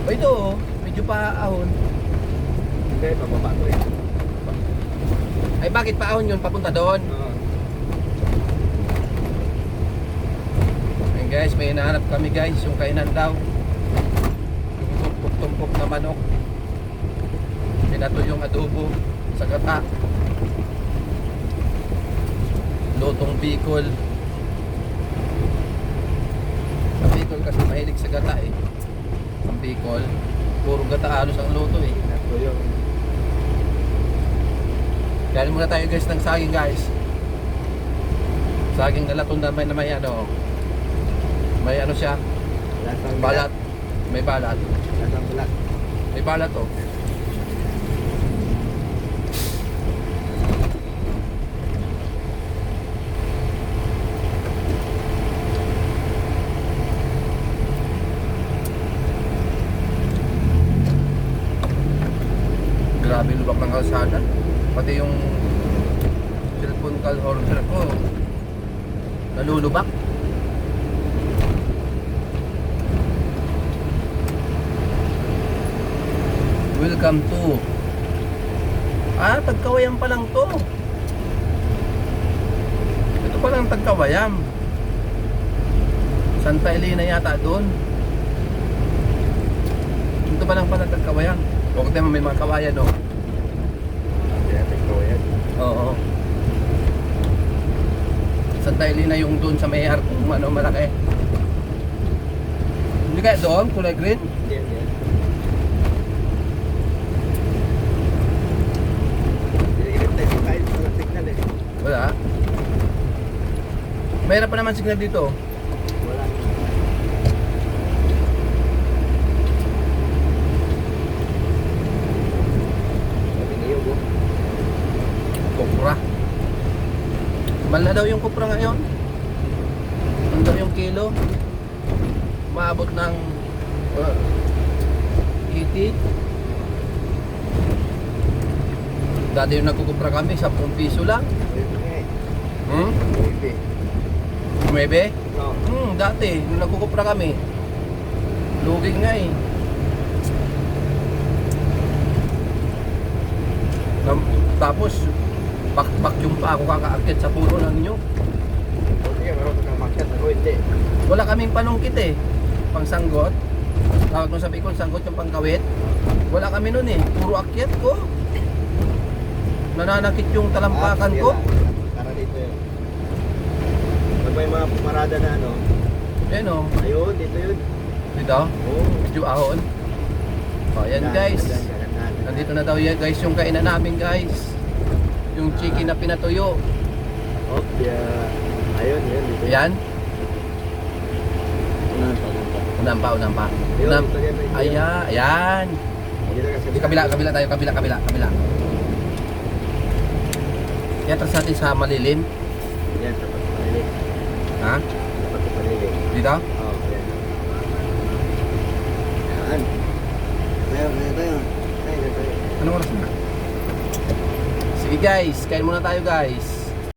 O ito, oh, medyo paahon. Hindi, pababa ko eh. Ay bakit paahon yun? Papunta doon. Oo. Ayun guys, may hinahanap kami guys, yung kainan daw. Yung tumpok-tumpok na manok. Pinato yung adobo sa gata. Lutong Bicol. Ang Bicol kasi mahilig sa gata eh. Ang Bicol, puro gata halos ang luto eh. Ito yung... Kaya muna tayo guys ng saging guys. Saging na laton na may ano. May ano siya, Lasang balat. May balat. Lasang balat. May balat oh. Grabe lubak ng kalsada. Pati yung cellphone call holder ko nalulubak. Welcome to Tagkawayan pa lang to. Ito pa lang Tagkawayan. Santa Elena yata doon. Ito pa lang pala Tagkawayan. Huwag tayo may mga kawayan no. Kaya Tagkawayan. Oo. Santa Elena yung doon sa may kung ano malaki. Hindi kaya doon kulay green? Yan, yan. Dinigrip tayo kahit walang signal eh. Wala. Mayroon pa naman signal dito. Wala. Sabi niyo po. Kopra. Mahal na daw yung kopra ngayon. Ano daw yung kilo? Maabot ng 80. Dati yung nagkukupra kami, 10 piso lang. Hmm? Baby. 9? No. Dati, nung nagkukupra kami. Lugig nga eh. Tapos, vacuum pa ako kakaakit sa puno ng inyo. Sige, meron kang makyat. Ako hindi. Wala kaming panungkit eh. Pangsanggot. Tawag nung sabi ko, sanggot yung pangkawit. Wala kami nun eh. Puro akyat ko. Nananakit yung talampakan ko. Tara dito yun. Pag may mga pumarada na ano. Yan o. Ayun, dito yun. Dito. Oo. Medyo ahon. O yan guys. Nandito na daw yan guys yung kainan namin guys. Yung chicken na pinatuyo. Oh, yeah. Ayun, yun. Dito. Yan. Unahan pa, unahan pa. Unang pa. Yun, Unang. dito yan, dito. Ayan. Dito kasi. Di kabila tayo. Kabila. Iatras natin sa malilim. Yan, tapat sa palilig. Ha? Tapat sa palilig. Dito? Oo, yan. Yan. Tayo. Anong oras na? Sige guys, kain muna tayo guys.